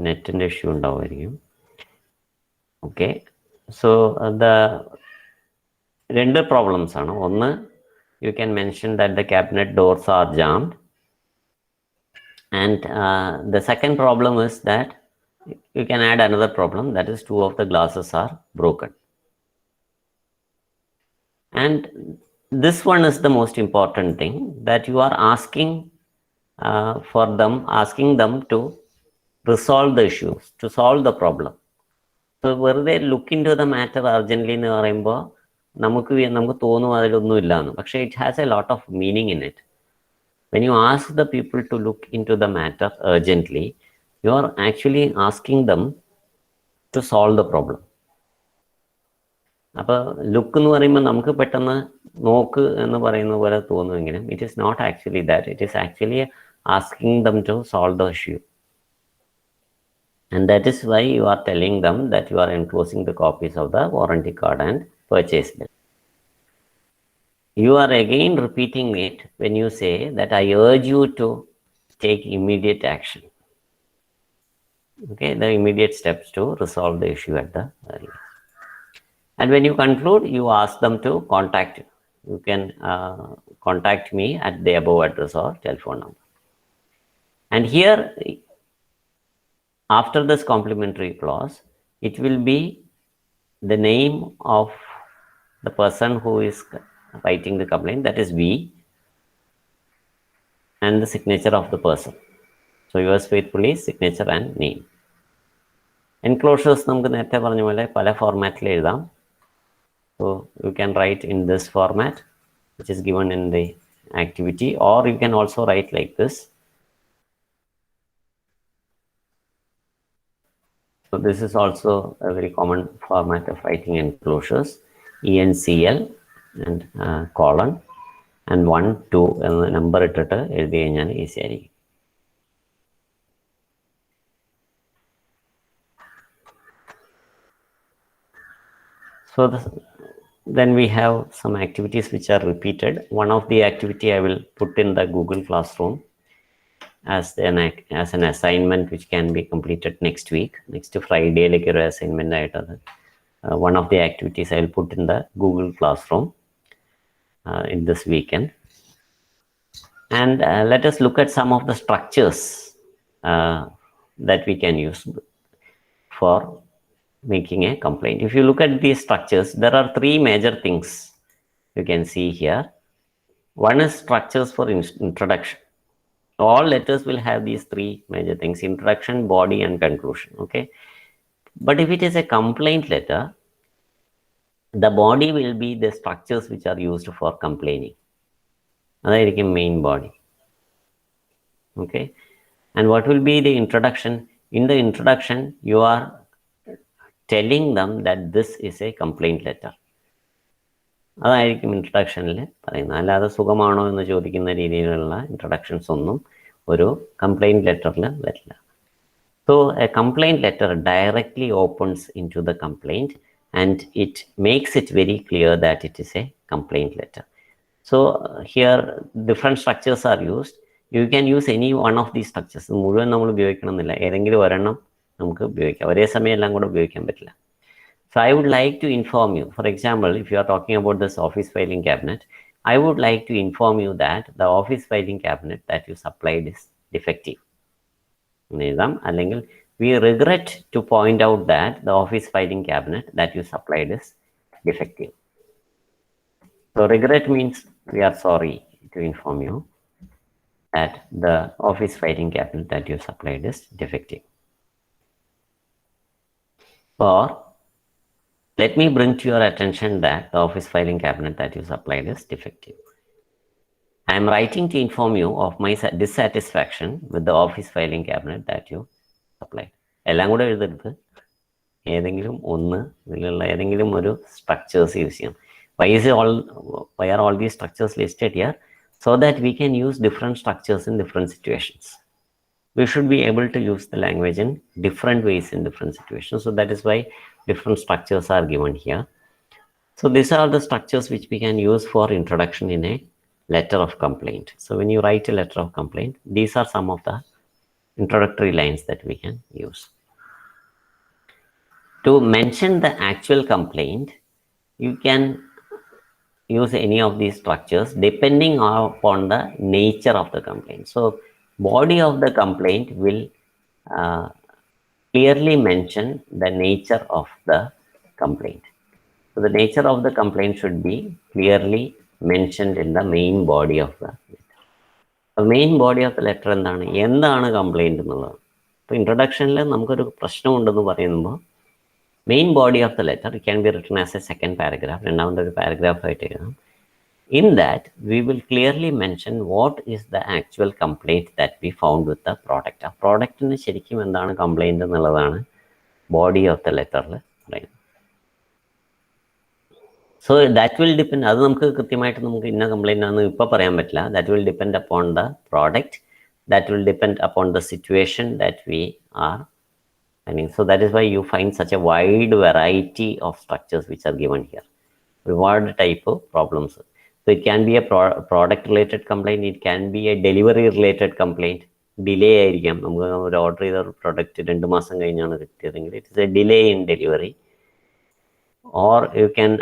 നെറ്റിന്റെ issue ഉണ്ടാവുമായിരിക്കും. Okay, so രണ്ട് problems ആണ്. ഒന്ന്, you can mention that the cabinet doors R jammed, and the second problem is that you can add another problem, that is two of the glasses are broken. And this one is the most important thing, that you are asking them to resolve the issues, to solve the problem. So വെറുതെ look into the matter urgently എന്ന് പറയുമ്പോൾ നമുക്ക് തോന്നും അതിലൊന്നും ഇല്ലാന്ന്. പക്ഷേ it has a lot of meaning in it. When you ask the people to look into the matter urgently, you are actually asking them to solve the problem. അപ്പോൾ look എന്ന് പറയുമ്പോൾ നമുക്ക് പെട്ടെന്ന് നോക്ക് എന്ന് പറയുന്ന പോലെ തോന്നുമെങ്കിലും it is not actually that. It is actually asking them to solve the issue. And that is why you are telling them that you are enclosing the copies of the warranty card and purchase bill. You are again repeating it when you say that I urge you to take immediate action. Okay, the immediate steps to resolve the issue at the earliest. And when you conclude, you ask them to contact you. You can contact me at the above address or telephone number. And here, after this complementary clause, it will be the name of the person who is writing the complaint, that is we, and the signature of the person. So yours faithfully, signature and name. Enclosures നമുക്ക് നേരത്തെ പറഞ്ഞ പോലെ പല ഫോർമാറ്റിൽ എഴുതാം. So you can write in this format, which is given in the activity, or you can also write like this. So this is also a very common format of writing enclosures, ENCL and colon and 1, 2 എന്ന number ഇട്ടിട്ട് എഴുതി കഴിഞ്ഞാൽ easy ആയിരിക്കും. So then we have some activities which are repeated. One of the activity I will put in the Google Classroom as an assignment which can be completed next week. Next Friday like a assignment ആയിട്ടത് one of the activities I will put in the Google Classroom in this weekend. And let us look at some of the structures that we can use for making a complaint. If you look at these structures, there are 3 major things you can see here. One is structures for introduction. All letters will have these 3 major things: introduction, body, and conclusion. Okay, but if it is a complaint letter, the body will be the structures which are used for complaining. That is main body. Okay, and what will be the introduction? In the introduction, you are telling them that this is a complaint letter. അതായിരിക്കും ഇൻട്രഡക്ഷനിൽ പറയുന്നത്. അല്ലാതെ സുഖമാണോ എന്ന് ചോദിക്കുന്ന രീതിയിലുള്ള ഇൻട്രഡക്ഷൻസ് ഒന്നും ഒരു complaint ലെറ്ററിൽ വരില്ല. So a complaint letter directly opens into the complaint and it makes it very clear that it is a complaint letter. So here different structures are used. You can use any one of these structures. മുഴുവൻ നമ്മൾ ഉപയോഗിക്കണമെന്നില്ല, ഏതെങ്കിലും ഒരെണ്ണം നമുക്ക് ഉപയോഗിക്കാം. ഒരേ സമയം എല്ലാം കൂടെ ഉപയോഗിക്കാൻ പറ്റില്ല. So I would like to inform you, for example, if you are talking about this office filing cabinet, I would like to inform you that the office filing cabinet that you supplied is defective. We regret to point out that the office filing cabinet that you supplied is defective. So regret means we are sorry to inform you that the office filing cabinet that you supplied is defective. Or let me bring to your attention that the office filing cabinet that you supplied is defective. I am writing to inform you of my dissatisfaction with the office filing cabinet that you supplied. എല്ലാം കൂടെ എഴുതരുത്, ഏതെങ്കിലും ഒന്ന് ഇതിലുള്ള ഏതെങ്കിലും ഒരു structures use ചെയ്യാം. Why are all these structures listed here? So that we can use different structures in different situations. We should be able to use the language in different ways in different situations. So that is why different structures are given here. So these are the structures which we can use for introduction in a letter of complaint. So when you write a letter of complaint, these are some of the introductory lines that we can use. To mention the actual complaint, you can use any of these structures depending upon the nature of the complaint. So body of the complaint will clearly mention the nature of the complaint. So the nature of the complaint should be clearly mentioned in the main body of the letter. The main body of the letter എന്താണ് complaint എന്നുള്ളത്. ഇപ്പോൾ ഇൻട്രൊഡക്ഷനിൽ നമുക്കൊരു പ്രശ്നമുണ്ടെന്ന് പറയുമ്പോൾ main body of the letter can be written as a second paragraph, രണ്ടാമത്തെ ഒരു paragraph ആയിട്ട് എഴുതാം. In that, we will clearly mention what is the actual complaint that we found with the product. ആ പ്രോഡക്റ്റിന് ശരിക്കും എന്താണ് കംപ്ലൈൻറ്റ് എന്നുള്ളതാണ് body of the ലെറ്ററിൽ പറയുന്നത്. So that will depend. അത് നമുക്ക് കൃത്യമായിട്ട് നമുക്ക് ഇന്ന കംപ്ലൈൻ്റ് ആണെന്ന് ഇപ്പോൾ പറയാൻ പറ്റില്ല. That will depend upon the product. That will depend upon the situation that we are running. So that is why you find such a wide variety of structures which are given here. Reward type of problems. So it can be a product related complaint. It can be a delivery related complaint. Delay ആയിരിക്കാം. നമുക്ക് ഒരു order ചെയ്ത product 2 മാസം കഴിഞ്ഞാണ് കിട്ടിയതെങ്കിൽ it is a delay in delivery. Or you can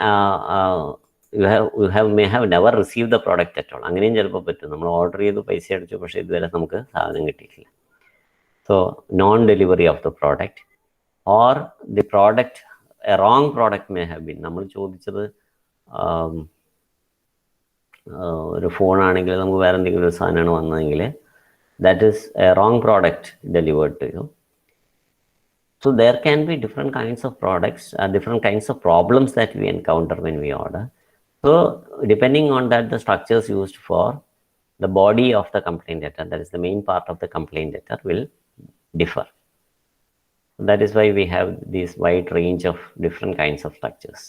may have never received the product at all. അങ്ങനെയും ചിലപ്പോൾ പറ്റും. നമ്മൾ ഓർഡർ ചെയ്ത് പൈസ അടിച്ചു, പക്ഷേ ഇതുവരെ നമുക്ക് സാധനം കിട്ടിയിട്ടില്ല. So non-delivery of the product, or the product, a wrong product may have been. നമ്മൾ ചോദിച്ചത് ഒരു ഫോണാണെങ്കിൽ നമുക്ക് വേറെ എന്തെങ്കിലും ഒരു സാധനമാണ് വന്നതെങ്കിൽ that is a wrong product delivered to you. So there can be different kinds of products, different kinds of problems that we encounter when we order. So depending on that, the structures used for the body of the complaint letter, that is the main part of the complaint letter, will differ. That is why we have this wide range of different kinds of structures.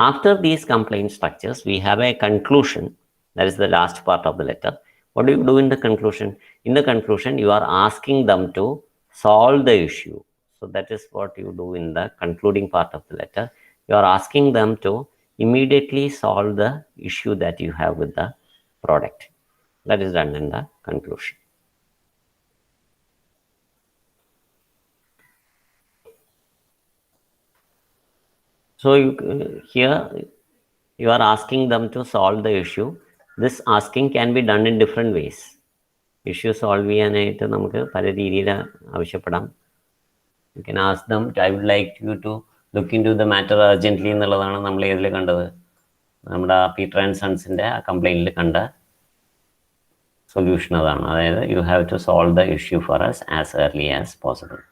After these complaint structures, we have a conclusion. That is the last part of the letter. What do you do in the conclusion? In the conclusion, you are asking them to solve the issue. So that is what you do in the concluding part of the letter. You are asking them to immediately solve the issue that you have with the product. That is done in the conclusion. So here you are asking them to solve the issue. This asking can be done in different ways. Issue solve ചെയ്യാനായിട്ട് നമുക്ക് പല രീതിയിൽ ആവശ്യപ്പെടാം. You can ask them, I would like you to look into the matter urgently എന്നുള്ളതാണ് നമ്മൾ ഏതിൽ കണ്ടത്, നമ്മുടെ പീറ്റർ ആൻഡ് സൺസിൻ്റെ ആ കംപ്ലൈൻറ്റിൽ കണ്ട സൊല്യൂഷൻ അതാണ്. അതായത് you have to solve the issue for us as early as possible.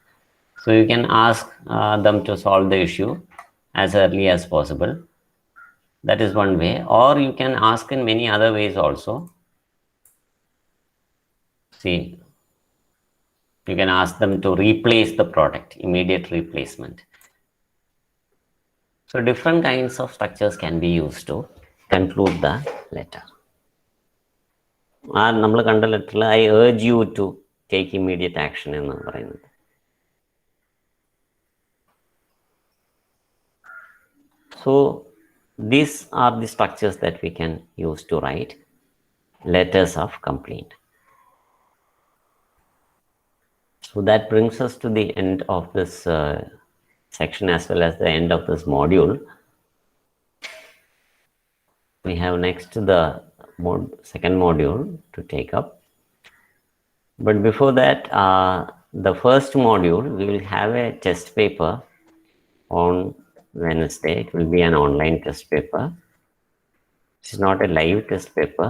So you can ask them to solve the issue as early as possible. That is one way. Or you can ask in many other ways also. See, you can ask them to replace the product, immediate replacement. So different kinds of structures can be used to conclude the letter. നമ്മൾ കണ്ട ലെറ്ററിൽ I urge you to take immediate action എന്ന് പറയുന്നത്. So these are the structures that we can use to write letters of complaint. So that brings us to the end of this section as well as the end of this module. We have next the second module to take up. But before that, the first module, we will have a test paper on Wednesday. It will be an online test paper. It's not a live test paper.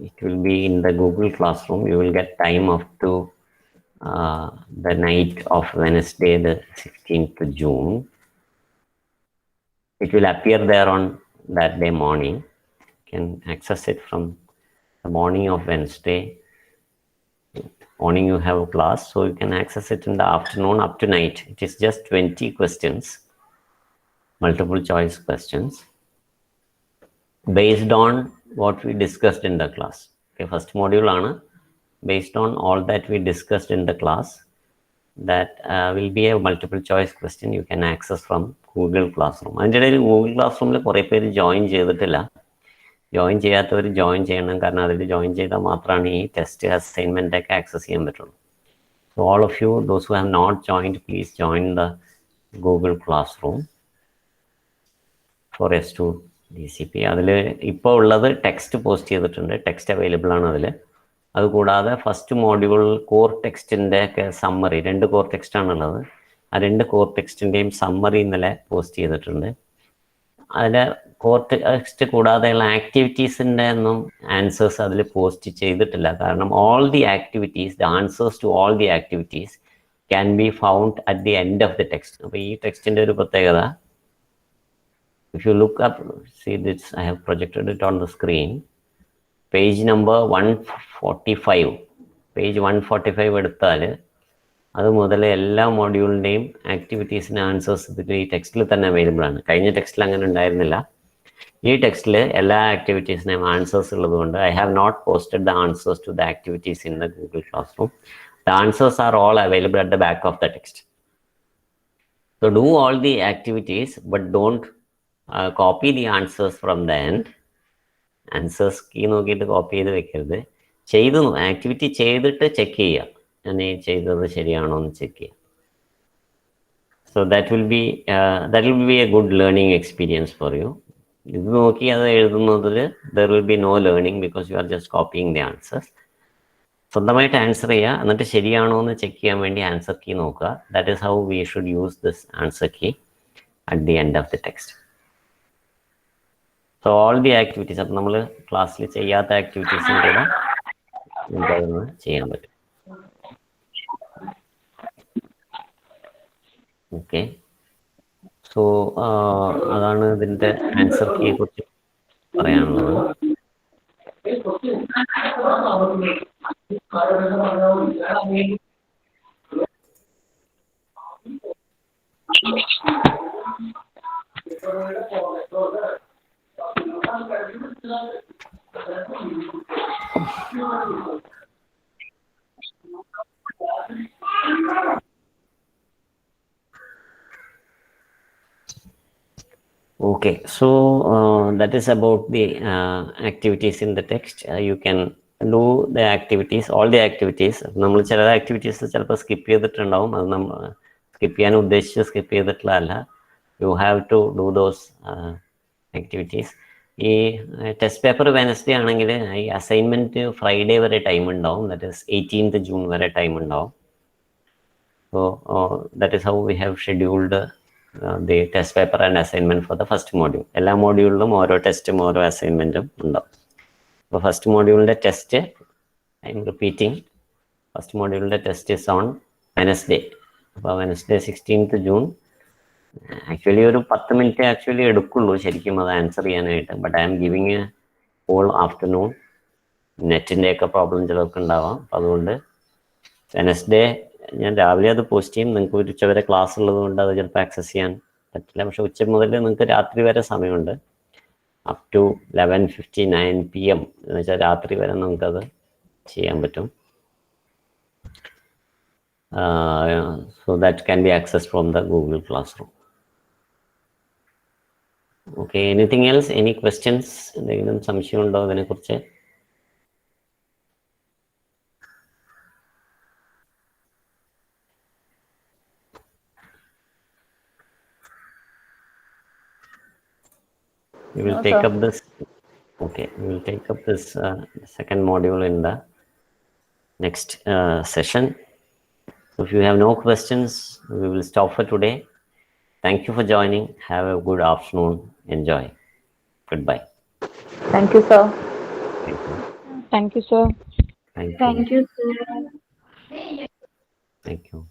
It will be in the Google Classroom. You will get time up to the night of Wednesday, the 16th of June. It will appear there on that day morning. You can access it from the morning of Wednesday. Morning you have a class, so you can access it in the afternoon up to night. It is just 20 questions, multiple choice questions, based on what we discussed in the class. Okay, first module ആണ്. Based on all that we discussed in the class, that will be a multiple choice question you can access from Google Classroom. അതിൻ്റെ ഇടയിൽ Google ക്ലാസ്റൂമിൽ കുറേ പേര് join ചെയ്തിട്ടില്ല. Join ചെയ്യാത്തവർ join ചെയ്യണം, കാരണം അതിൽ ജോയിൻ ചെയ്താൽ മാത്രമാണ് ഈ ടെസ്റ്റ് അസൈൻമെൻ്റ് ഒക്കെ ആക്സസ് ചെയ്യാൻ പറ്റുള്ളൂ. So all of you, those who have not joined, please join the Google Classroom for S2 DCP. അതിൽ ഇപ്പോൾ ഉള്ളത് ടെക്സ്റ്റ് പോസ്റ്റ് ചെയ്തിട്ടുണ്ട്, ടെക്സ്റ്റ് അവൈലബിൾ ആണ് അതിൽ. അതുകൂടാതെ ഫസ്റ്റ് മോഡ്യൂൾ കോർ ടെക്സ്റ്റിൻ്റെ ഒക്കെ സമ്മറി, 2 കോർ ടെക്സ്റ്റ് ആണുള്ളത്. ആ 2 കോർ ടെക്സ്റ്റിൻ്റെയും സമ്മറി ഇന്നലെ പോസ്റ്റ് ചെയ്തിട്ടുണ്ട്. അതിൽ കോർ ടെക്സ്റ്റ് കൂടാതെയുള്ള ആക്ടിവിറ്റീസിൻ്റെ ഒന്നും ആൻസേഴ്സ് അതിൽ പോസ്റ്റ് ചെയ്തിട്ടില്ല. കാരണം all the activities, the answers to all the activities can be found at the end of the text. അപ്പോൾ ഈ ടെക്സ്റ്റിൻ്റെ ഒരു പ്രത്യേകത, if you look up, see this, I have projected it on the screen. Page number 145, page 145 എടുത്താൽ അത് മുതൽ എല്ലാ മോഡ്യൂളിൻ്റെയും ആക്ടിവിറ്റീസിന് answers ഇതിൽ ഈ ടെക്സ്റ്റിൽ തന്നെ അവൈലബിൾ ആണ്. കഴിഞ്ഞ ടെക്സ്റ്റിൽ അങ്ങനെ ഉണ്ടായിരുന്നില്ല. ഈ ടെക്സ്റ്റിൽ എല്ലാ ആക്ടിവിറ്റീസിനെയും ആൻസേഴ്സ് ഉള്ളതുകൊണ്ട് I have not posted the answers to the activities in the Google classroom. The answers are all available at the back of the text. So do all the activities, but don't copy the answers from the end. Answers key നോക്കിയിട്ട് copy ചെയ്ത് വെക്കരുത്. ചെയ്തു activity ചെയ്തിട്ട് check ചെയ്യുക, ഞാൻ ഈ ചെയ്തത് ശരിയാണോ എന്ന് ചെക്ക് ചെയ്യുക. So that will be a good learning experience for you. ഇത് നോക്കി അത് എഴുതുന്നതിൽ there will be no learning because you are just copying the answers. സ്വന്തമായിട്ട് ആൻസർ ചെയ്യുക, എന്നിട്ട് ശരിയാണോ എന്ന് ചെക്ക് ചെയ്യാൻ വേണ്ടി ആൻസർ കീ നോക്കുക. That is how we should use this answer key at the end of the text. So all the activities, അപ്പം നമ്മൾ ക്ലാസ്സിൽ ചെയ്യാത്ത ആക്ടിവിറ്റീസും കൂടെ നമുക്കതൊന്ന് ചെയ്യാൻ പറ്റും. ഓക്കെ, സോ അതാണ് ഇതിൻ്റെ ആൻസർ കീയെ കുറിച്ച് പറയാനുള്ളത്. Okay, so that is about the activities in the text. You can do the activities, all the activities. നമ്മൾ ചില ആക്ടിവിറ്റീസ് ചിലപ്പോൾ സ്കിപ്പ് ചെയ്തിട്ടുണ്ടാവും, അത് നമ്മൾ സ്കിപ്പ് ചെയ്യാൻ ഉദ്ദേശിച്ച് സ്കിപ്പ് ചെയ്തിട്ടുള്ളതല്ല. You have to do those activities. ഈ ടെസ്റ്റ് പേപ്പർ വെനസ്ഡേ ആണെങ്കിൽ ഈ അസൈൻമെൻറ്റ് ഫ്രൈഡേ വരെ ടൈം ഉണ്ടാവും, ദാറ്റ് ഈസ് 18th ജൂൺ വരെ ടൈം ഉണ്ടാവും. So that is how we have scheduled the test paper and assignment for the first module. എല്ലാ മോഡ്യൂളിലും ഓരോ ടെസ്റ്റും ഓരോ അസൈൻമെൻറ്റും ഉണ്ടാവും. അപ്പോൾ ഫസ്റ്റ് മോഡ്യൂളിൻ്റെ test, I'm repeating, first മോഡ്യൂളിൻ്റെ ടെസ്റ്റ് ഇസ് ഓൺ വെനസ്ഡേ. അപ്പോൾ വെനസ്ഡേ 16th ജൂൺ. ആക്ച്വലി ഒരു 10 മിനിറ്റ് ആക്ച്വലി എടുക്കുള്ളൂ ശരിക്കും അത് ആൻസർ ചെയ്യാനായിട്ട്. But I am giving a whole afternoon. നെറ്റിൻ്റെയൊക്കെ പ്രോബ്ലം ചിലർക്ക് ഉണ്ടാവാം. അപ്പോൾ അതുകൊണ്ട് വെനസ്ഡേ ഞാൻ രാവിലെ അത് പോസ്റ്റ് ചെയ്യും. നിങ്ങൾക്ക് ഒരു ഉച്ചവരെ ക്ലാസ് ഉള്ളത് കൊണ്ട് അത് ചിലപ്പോൾ ആക്സസ് ചെയ്യാൻ പറ്റില്ല. പക്ഷെ ഉച്ച മുതൽ നിങ്ങൾക്ക് രാത്രി വരെ സമയമുണ്ട്, അപ് ടു 11:59 PM എന്ന് വെച്ചാൽ രാത്രി വരെ നമുക്കത് ചെയ്യാൻ പറ്റും. So that can be access from the Google class room. Okay, anything else, any questions, എന്തെങ്കിലും സംശയമുണ്ടോ ഇതിനെക്കുറിച്ച്? We will take up this. Okay, we will take up this second module in the next session. So if you have no questions, we will stop for today. Thank you for joining. Have a good afternoon. Enjoy. Goodbye. Thank you, sir. Thank you. Thank you, sir. Thank you. Thank you, sir. Thank you.